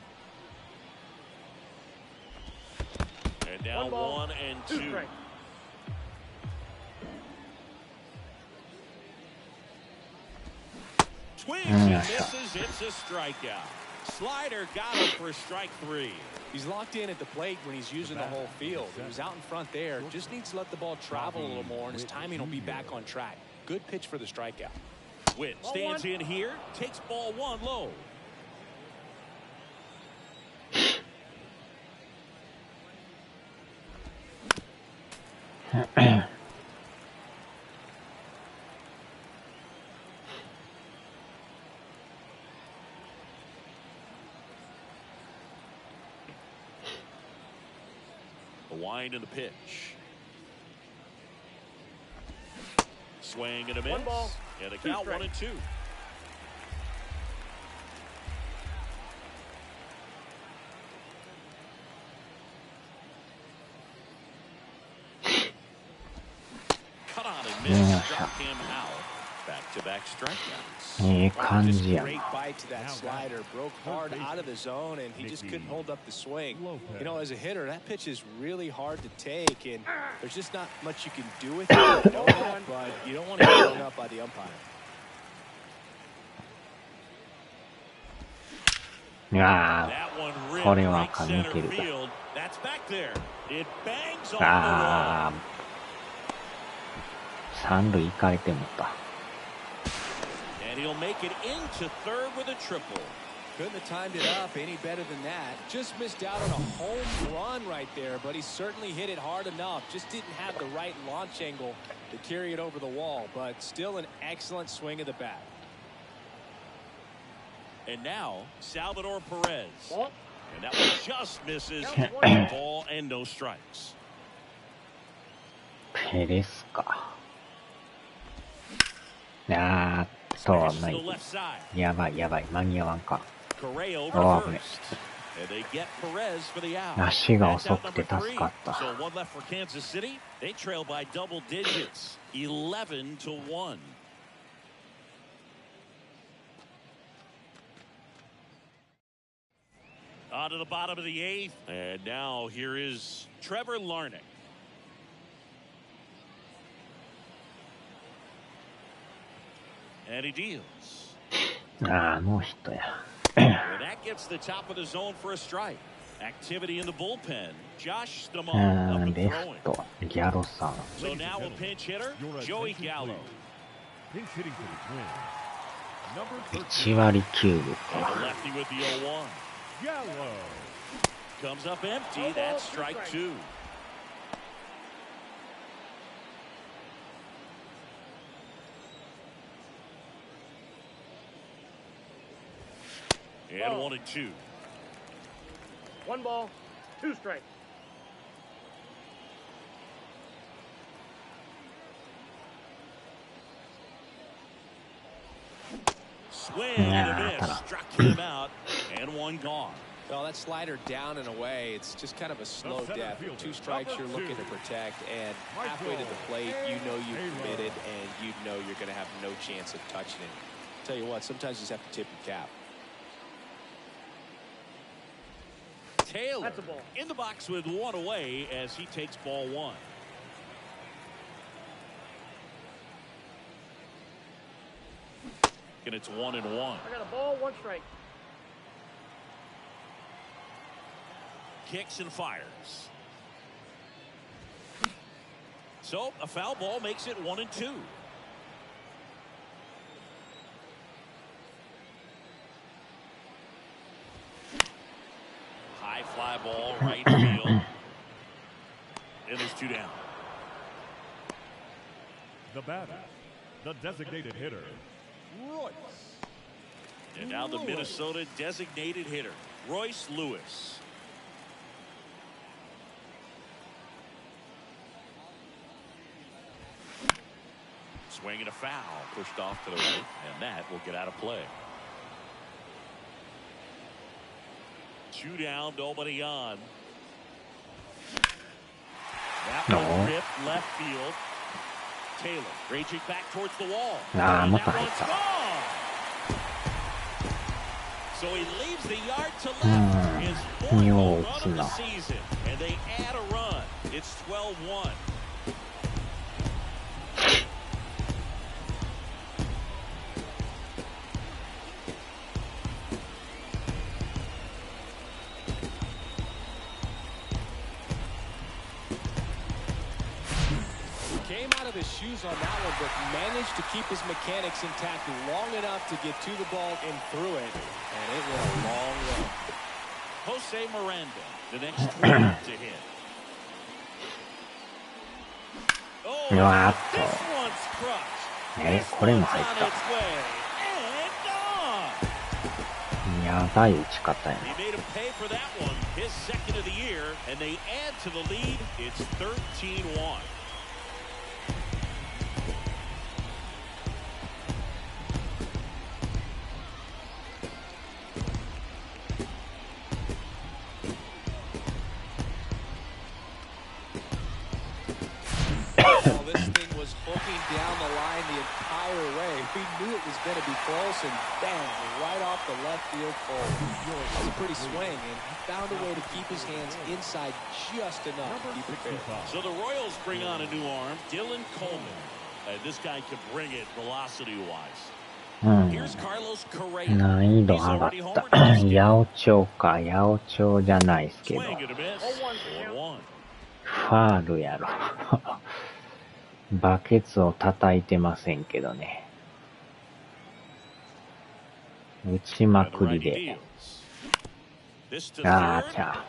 B: And now 1 and 2. Swings and misses. It's a strikeout. Slider got him for strike 3.
C: He's locked in at the plate when he's using the whole field. He was out in front there. Just needs to let the ball travel a little more, and his timing will be back on track. Good pitch for the strikeout.
B: Witt stands in here, takes ball 1 low. The wind and the pitch. Swing and a miss.
E: One ball,
B: And a
E: two
B: count,
E: strikes.
B: 1-2. Cut on and miss. Struck him out. Back-to-back strikeouts.
A: ええ感じや
C: Great
A: な。
C: bite to that slider. Broke hard out of the zone, and he just couldn't hold up the swing. You know, as a hitter, that pitch is really hard to take, and there's just not much you can do with it. You know that, but you don't want to get hung up by the umpire.
A: いや
B: That one
A: ー、
B: ripped
A: これは
B: right
A: か抜
B: center
A: けるか。
B: field. That's back there. It bangs off the wall.
A: あー、三塁行かれてもた。
B: And he'll make it into third with a triple.
C: Couldn't have timed it up any better than that. Just missed out on a home run right there, but he certainly hit it hard enough. Just didn't have the right launch angle to carry it over the wall, but still an excellent swing of the bat.
B: And now, Salvador Perez.
E: Ball.
B: And that one just misses. Ball and no strikes.
A: ペレスか。あー、とは
B: Smash
A: な
B: to
A: い
B: the。left side.
A: やばいやばい、間に合わんか。
B: Correa
A: Oh,
B: reversed. And they get Perez for the out.
A: 足が
B: That's
A: 遅
B: out
A: くて
B: number
A: 助
B: three.
A: かった。
B: So one left for Kansas City. They trail by double digits, 11-1. On to the bottom of the eighth. And now here is Trevor Larnach. And he deals.
A: あー、ノーヒットや。
B: And that gets the top of the zone for a strike. Activity in the bullpen. Josh Stamon
A: う
B: up
A: ん、
B: and
A: レフ
B: throwing.
A: ト、ギャロさん。
B: So now a pinch hitter, Joey Gallo.
D: Pinch hitting for the Twins. Number
A: 1割9分
B: And
A: か。
B: the lefty with the 0-1.
D: Gallo.
B: Comes up empty. That's strike two. And 1-2.
E: One ball, two strikes.
B: Swing and a miss. Struck him out. And one gone.
C: Well, that slider down and away, it's just kind of a slow death. With two strikes you're looking to protect, and halfway to the plate, you know you've committed, and you know you're going to have no chance of touching it. Tell you what, sometimes you just have to tip your cap.
B: Taylor
E: That's a ball.
B: in the box with one away as he takes ball one. And it's 1-1.
E: I got a ball, one strike.
B: Kicks and fires. So a foul ball makes it 1-2. High fly ball, right field. And there's two down.
D: The batter, the designated hitter, Royce.
B: And now the Minnesota designated hitter, Royce Lewis. Swinging a foul, pushed off to the right, and that will get out of play. Two down, nobody on. That one ripped left field. Taylor raging back towards the wall. And that one's gone. So he leaves the yard to left. His fourth home run of the season. And they add a run. It's 12-1.
C: Came out of his shoes on that one, but managed to keep his mechanics intact long enough to get to the ball and through it. And it went a long way.
B: Jose Miranda, the next 20 to hit. Oh, this one's crushed.
A: これも入っ
B: On
A: た。
B: its way. And gone.
A: やばい打ち方やな。
B: He made him pay for that one, his second of the year, and they add to the lead. It's 13-1.
C: He knew it was going to be close, and bang, right off the left field pole. It was a pretty swing, and he found a way to keep his hands inside just enough to keep it fair.
B: So the Royals bring on a new arm, Dylan Coleman. And this guy can bring it velocity-wise. Here's Carlos Correa.
A: 難易度上がった。八百長か、八百長じゃないですけど。
B: Swing and a miss. 4-1.
A: ファールやろ。バケツを叩いてませんけどね。打ちまくりで。あーちゃ。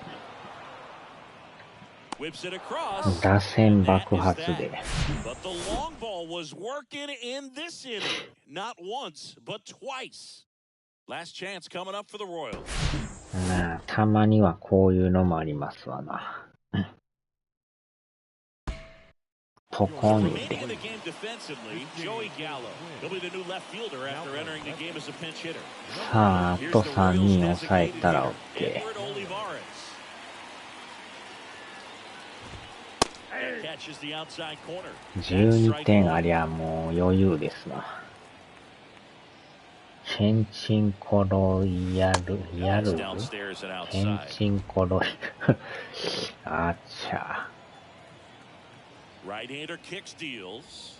A: 打線爆発で。
B: But the long ball was working in this inning. Not once, but twice. Last chance coming up for the Royals.
A: まあ、たまにはこういうのもありますわな。ポコンって。さあ、あと3人抑えたら OK。12点ありゃもう余裕ですな。ケンチンコロイヤルケンチンコロイあっちゃ。
B: Right-hander kicks, deals.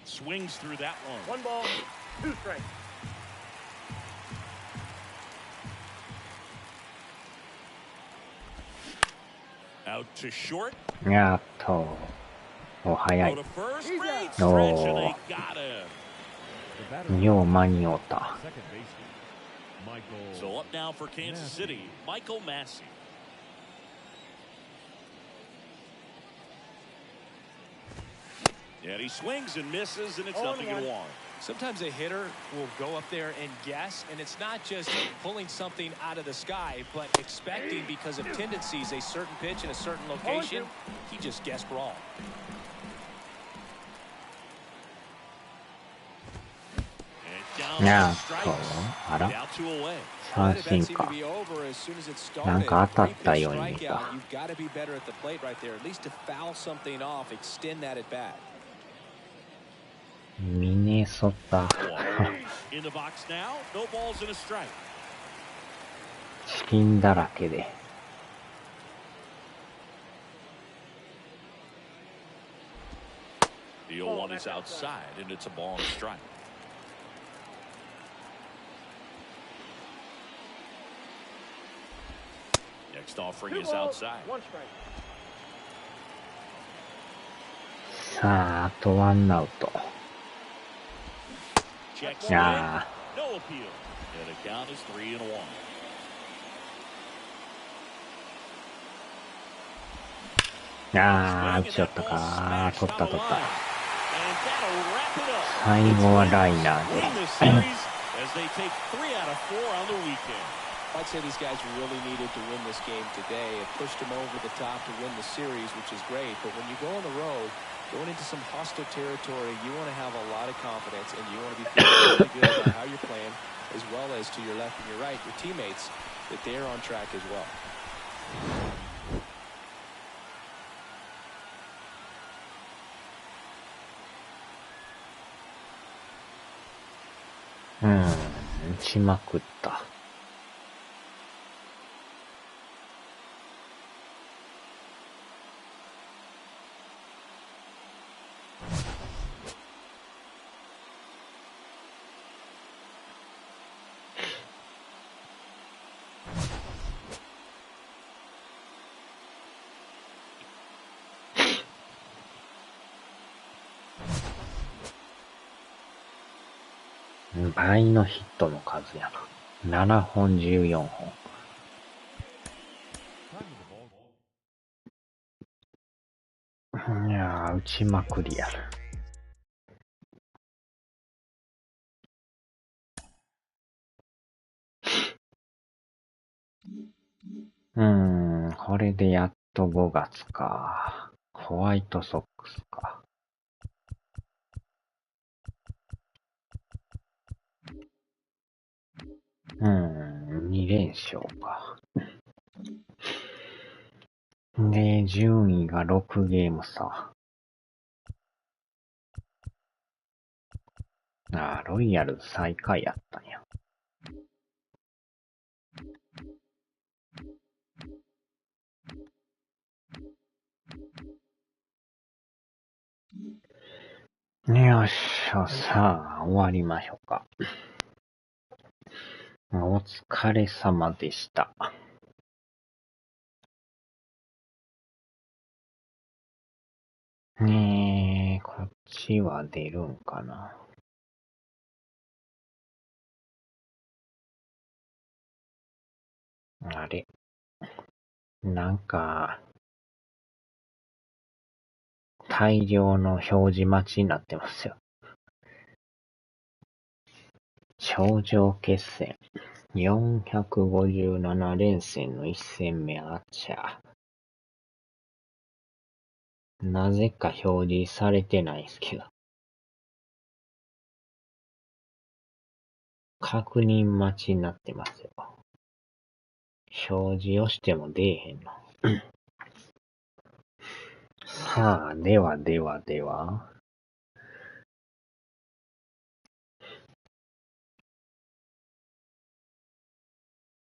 B: Swings through that one.
E: One ball, two strikes.
B: Out to short.
A: やっと。お、早い。おー。よう間に合った。
B: So up now for Kansas City, Michael Massey. And he swings and misses, and it's 0-1.
C: Sometimes a hitter will go up there and guess, and it's not just pulling something out of the sky, but expecting because of tendencies a certain pitch in a certain location. He just guessed wrong.
B: And down strikes.
A: あら
B: Down two away.
A: 三振か。なんか当たったように見えた。
C: You've got to be better at the plate right there, at least to foul something off, extend that at bat.
A: ミネソタ。
B: In the box now, no balls and a strike.
A: チキンだらけで。
B: The 0-1 is outside, and it's a ball and a strike. Next offering is outside.
E: One strike.
A: さあ、あとワンアウト。ああ。
B: No appeal. And the count is 3-1.
A: ああ、打ちよったか。取った。最後はライナーで。
C: I'd say these guys really needed to win this game today. It pushed them over the top to win the series, which is great. But when you go on the road, going into some hostile territory, you want to have a lot of confidence, and you want to be feeling really good about how you're playing, as well as to your left and your right, your teammates, that they're on track as well.
A: 打ちまくった。倍のヒットの数やな。7本14本。いやー、打ちまくりやな。これでやっと5月か。ホワイトソックスか。2連勝か。で、順位が6ゲーム差。ああ、ロイヤルズ最下位やったんや。よっしゃ、さあ、終わりましょうか。お疲れ様でした。こっちは出るんかな。あれ、なんか、大量の表示待ちになってますよ。頂上決戦。457連戦の1戦目、あっちゃ。なぜか表示されてないんすけど。確認待ちになってますよ。表示をしても出えへんの。さあ、では。